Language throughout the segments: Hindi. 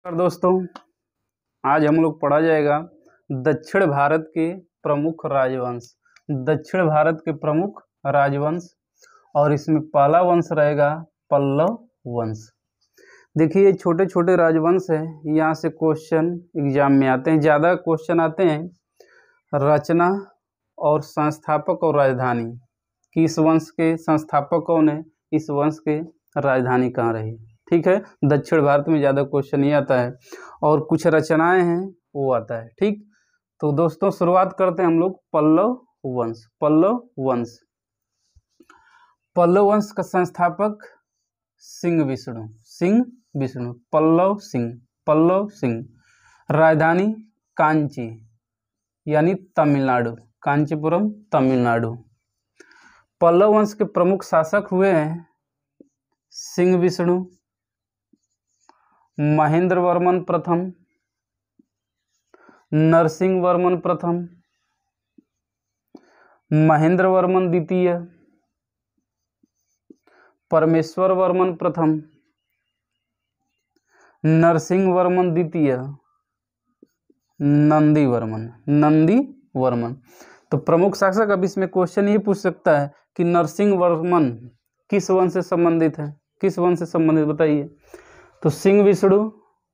दोस्तों, आज हम लोग पढ़ा जाएगा दक्षिण भारत के प्रमुख राजवंश। दक्षिण भारत के प्रमुख राजवंश, और इसमें पहला वंश रहेगा पल्लव वंश। देखिए, ये छोटे छोटे राजवंश है, यहाँ से क्वेश्चन एग्जाम में आते हैं। ज़्यादा क्वेश्चन आते हैं रचना और संस्थापक और राजधानी कि इस वंश के संस्थापक कौन है, इस वंश के राजधानी कहाँ रही। ठीक है, दक्षिण भारत में ज़्यादा क्वेश्चन ये आता है, और कुछ रचनाएं हैं वो आता है। ठीक, तो दोस्तों शुरुआत करते हैं हम लोग पल्लव वंश। पल्लव वंश का संस्थापक सिंह विष्णु, पल्लव सिंह। राजधानी कांची यानी तमिलनाडु, कांचीपुरम तमिलनाडु। पल्लव वंश के प्रमुख शासक हुए हैं सिंह विष्णु, महेंद्र वर्मन प्रथम, नरसिंह वर्मन प्रथम, महेंद्र वर्मन द्वितीय, परमेश्वर वर्मन प्रथम, नरसिंह वर्मन द्वितीय, नंदी वर्मन। तो प्रमुख शासक, अब इसमें क्वेश्चन ये पूछ सकता है कि नरसिंह वर्मन किस वंश से संबंधित है, किस वंश से संबंधित बताइए। तो सिंह विष्णु,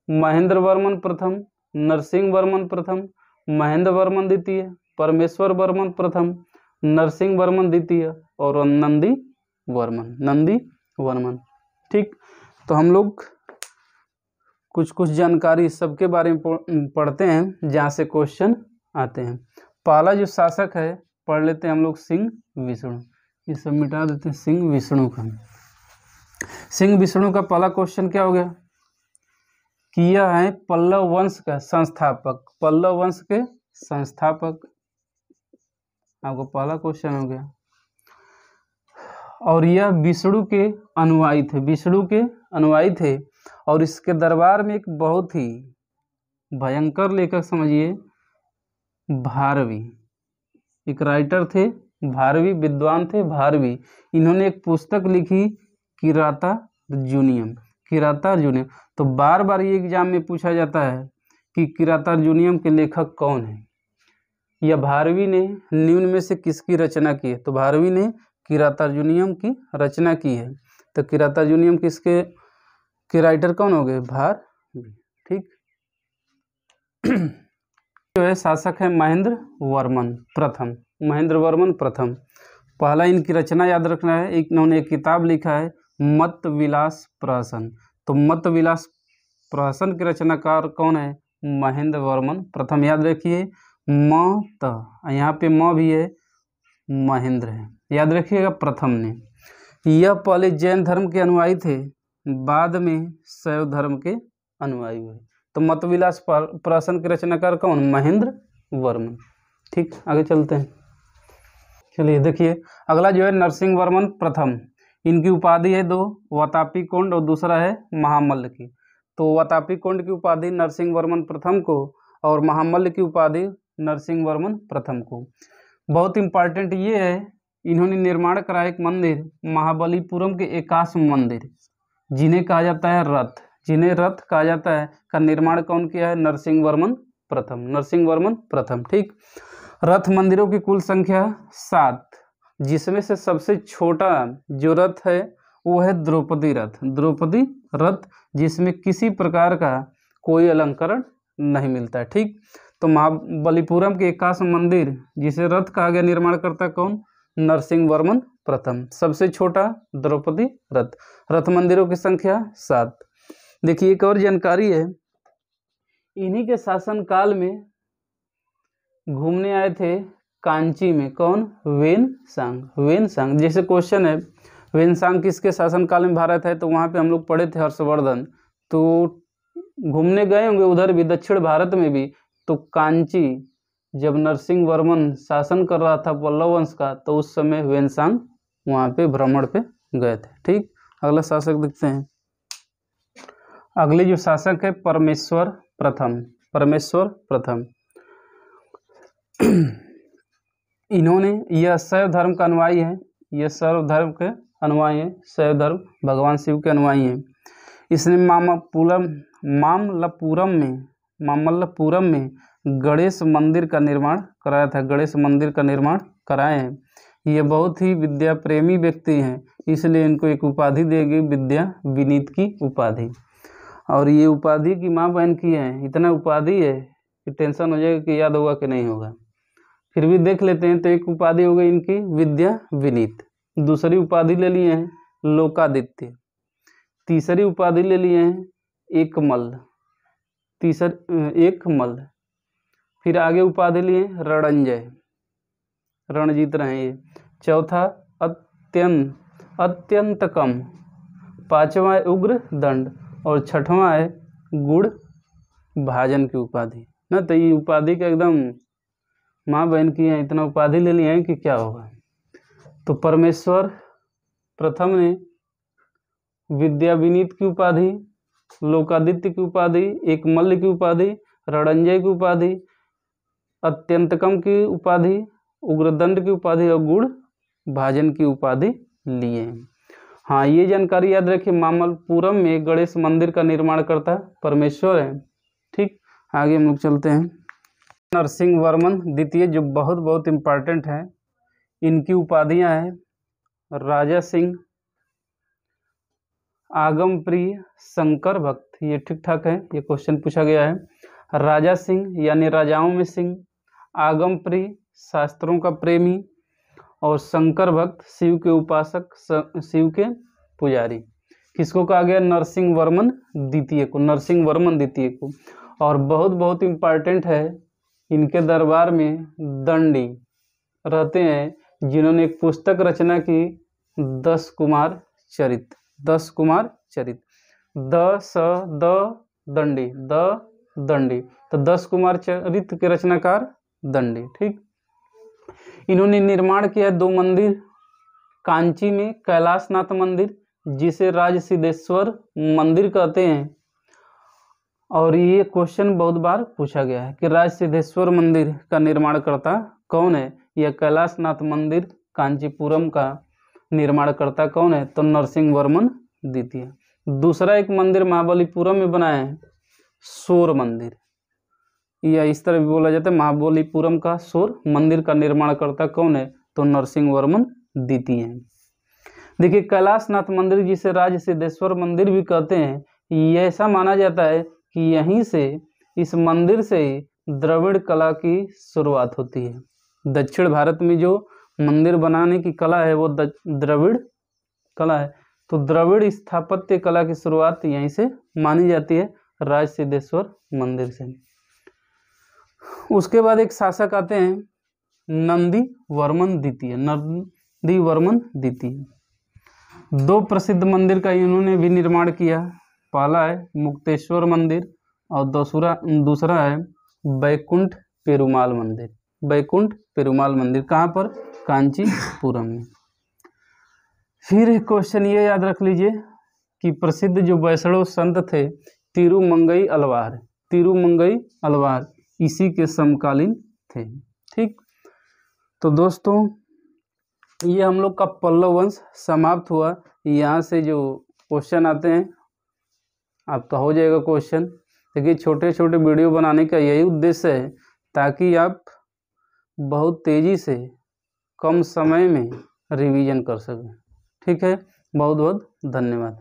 महेंद्र वर्मन प्रथम, नरसिंह वर्मन प्रथम, महेंद्र वर्मन द्वितीय, परमेश्वर वर्मन प्रथम, नरसिंह वर्मन द्वितीय और नंदी वर्मन। ठीक, तो हम लोग कुछ जानकारी सबके बारे में पढ़ते हैं जहाँ से क्वेश्चन आते हैं। पहला जो शासक है पढ़ लेते हैं हम लोग सिंह विष्णु। ये सब मिटा देते हैं। सिंह विष्णु का पहला क्वेश्चन क्या हो गया कि यह है पल्लव वंश का संस्थापक। पल्लव वंश के संस्थापक, आपको पहला क्वेश्चन हो गया। और यह विष्णु के अनुयायी थे, और इसके दरबार में एक बहुत ही भयंकर लेखक समझिए भारवी, एक राइटर थे भारवी, विद्वान थे भारवी। इन्होंने एक पुस्तक लिखी किराता जूनियम। तो बार बार ये एग्जाम में पूछा जाता है कि किराता जूनियम के लेखक कौन है, या भारवी ने निम्न में से किसकी रचना की है। तो भारवी ने किराता जूनियम की रचना की है। तो किराता जूनियम किसके के राइटर कौन हो गए, भारवी। ठीक, जो है शासक है महेंद्र वर्मन प्रथम। पहला इनकी रचना याद रखना है, इन्होंने एक किताब लिखा है मत विलास प्रहसन। तो मत विलास प्रहसन के रचनाकार कौन है, महेंद्र वर्मन प्रथम। याद रखिए मत, यहाँ पे म भी है, महेंद्र है, याद रखिएगा प्रथम ने। यह पहले जैन धर्म के अनुयायी थे, बाद में शैव धर्म के अनुयायी हुए। तो मत विलास प्रहसन के रचनाकार कौन, महेंद्र वर्मन। ठीक, आगे चलते हैं। चलिए देखिए, अगला जो है नरसिंह वर्मन प्रथम। इनकी उपाधि है दो, वातापी कोंड और दूसरा है महामल्ल की। तो वातापी कोंड की उपाधि नरसिंह वर्मन प्रथम को, और महामल्ल की उपाधि नरसिंह वर्मन प्रथम को। बहुत इंपॉर्टेंट ये है, इन्होंने निर्माण कराया एक मंदिर महाबलीपुरम के एकाश्म मंदिर, जिन्हें कहा जाता है रथ कहा जाता है, का निर्माण कौन किया है, नरसिंह वर्मन प्रथम। ठीक, रथ मंदिरों की कुल संख्या 7, जिसमें से सबसे छोटा जो रथ है वो है द्रौपदी रथ, जिसमें किसी प्रकार का कोई अलंकरण नहीं मिलता है। ठीक, तो महाबलीपुरम के एकाश्म मंदिर जिसे रथ कहा गया, निर्माण करता कौन, नरसिंह वर्मन प्रथम। सबसे छोटा द्रौपदी रथ मंदिरों की संख्या 7। देखिए, एक और जानकारी है, इन्हीं के शासन काल में घूमने आए थे कांची में कौन, वेनसांग। जैसे क्वेश्चन है वेनसांग किसके शासन काल में भारत है, तो वहाँ पे हम लोग पढ़े थे हर्षवर्धन। तो घूमने गए होंगे उधर भी, दक्षिण भारत में भी। तो कांची जब नरसिंह वर्मन शासन कर रहा था पल्लव वंश का, तो उस समय वेनसांग वहाँ पे भ्रमण पे गए थे। ठीक, अगला शासक देखते हैं। अगले जो शासक है परमेश्वर प्रथम। इन्होंने, यह शैव धर्म का अनुयायी है, शैव धर्म भगवान शिव के अनुयायी हैं। इसने मामल्लपुरम में गणेश मंदिर का निर्माण कराया था, गणेश मंदिर का निर्माण कराए हैं। ये बहुत ही विद्या प्रेमी व्यक्ति हैं, इसलिए इनको एक उपाधि दी गई, विद्या विनीत की उपाधि। और ये उपाधि की माँ बहन की है, इतना उपाधि है कि टेंशन हो जाएगा कि याद होगा कि नहीं होगा, फिर भी देख लेते हैं। तो एक उपाधि हो गई इनकी विद्या विनीत, दूसरी उपाधि ले लिए हैं लोकादित्य, तीसरी उपाधि ले लिए हैं एकमल्ल, एकमल्ल, फिर आगे उपाधि लिए रणंजय, रण जीत रहे हैं ये, चौथा अत्यंतकम, पांचवा है उग्र दंड, और छठवां है गुड़ भाजन की उपाधि ना। तो ये उपाधि का एकदम माँ बहन की है, इतना उपाधि ले लिए हैं कि क्या होगा। तो परमेश्वर प्रथम ने विद्या विनीत की उपाधि, लोकादित्य की उपाधि, एकमल्ल की उपाधि, रणंजय की उपाधि, अत्यंतकम की उपाधि, उग्रदंड की उपाधि और गुड़ भाजन की उपाधि लिए। हाँ, ये जानकारी याद रखिए, मामल्लपुरम में गणेश मंदिर का निर्माण करता परमेश्वर है। ठीक, आगे हम लोग चलते हैं। नरसिंह वर्मन द्वितीय, जो बहुत बहुत इम्पॉर्टेंट है, इनकी उपाधियां हैं राजा सिंह, आगम प्रिय, शंकर भक्त। ये ठीक ठाक है, ये क्वेश्चन पूछा गया है। राजा सिंह यानी राजाओं में सिंह, आगम प्रिय शास्त्रों का प्रेमी, और शंकर भक्त शिव के उपासक, शिव के पुजारी। किसको कहा गया? नरसिंह वर्मन द्वितीय को, नरसिंह वर्मन द्वितीय को। और बहुत बहुत इम्पॉर्टेंट है, इनके दरबार में दंडी रहते हैं जिन्होंने एक पुस्तक रचना की, 10 कुमार चरित, 10 कुमार चरित, दंडी, दंडी, तो 10 कुमार चरित के रचनाकार दंडी। ठीक, इन्होंने निर्माण किया 2 मंदिर, कांची में कैलाशनाथ मंदिर, जिसे राजसिद्धेश्वर मंदिर कहते हैं। और ये क्वेश्चन बहुत बार पूछा गया है कि राजसिद्धेश्वर मंदिर का निर्माणकर्ता कौन है, या कैलाशनाथ मंदिर कांचीपुरम का निर्माणकर्ता कौन है? तो नरसिंह वर्मन द्वितीय। दूसरा एक मंदिर महाबलीपुरम में बनाया है, शोर मंदिर, या इस तरह भी बोला जाता है महाबलीपुरम का शोर मंदिर का निर्माणकर्ता कौन है? तो नरसिंह वर्मन द्वितीय है। देखिए, कैलाशनाथ मंदिर जिसे राजसिद्धेश्वर मंदिर भी कहते हैं, ये ऐसा माना जाता है कि यहीं से, इस मंदिर से ही द्रविड़ कला की शुरुआत होती है। दक्षिण भारत में जो मंदिर बनाने की कला है वो द्रविड़ कला है। तो द्रविड़ स्थापत्य कला की शुरुआत यहीं से मानी जाती है, राजसिद्धेश्वर मंदिर से। उसके बाद एक शासक आते हैं नंदी वर्मन द्वितीय, नंदी वर्मन द्वितीय। 2 प्रसिद्ध मंदिर का इन्होंने भी निर्माण किया। पहला है मुक्तेश्वर मंदिर और दूसरा है बैकुंठ पेरुमाल मंदिर। बैकुंठ पेरुमाल मंदिर कहाँ पर? कांचीपुरम में। फिर एक क्वेश्चन ये याद रख लीजिए कि प्रसिद्ध जो वैष्णव संत थे तिरुमंगई अलवार, तिरुमंगई अलवार इसी के समकालीन थे। ठीक, तो दोस्तों ये हम लोग का पल्लव वंश समाप्त हुआ। यहाँ से जो क्वेश्चन आते हैं आपका हो जाएगा क्वेश्चन। देखिए, छोटे छोटे वीडियो बनाने का यही उद्देश्य है ताकि आप बहुत तेज़ी से कम समय में रिवीजन कर सकें। ठीक है, बहुत बहुत धन्यवाद।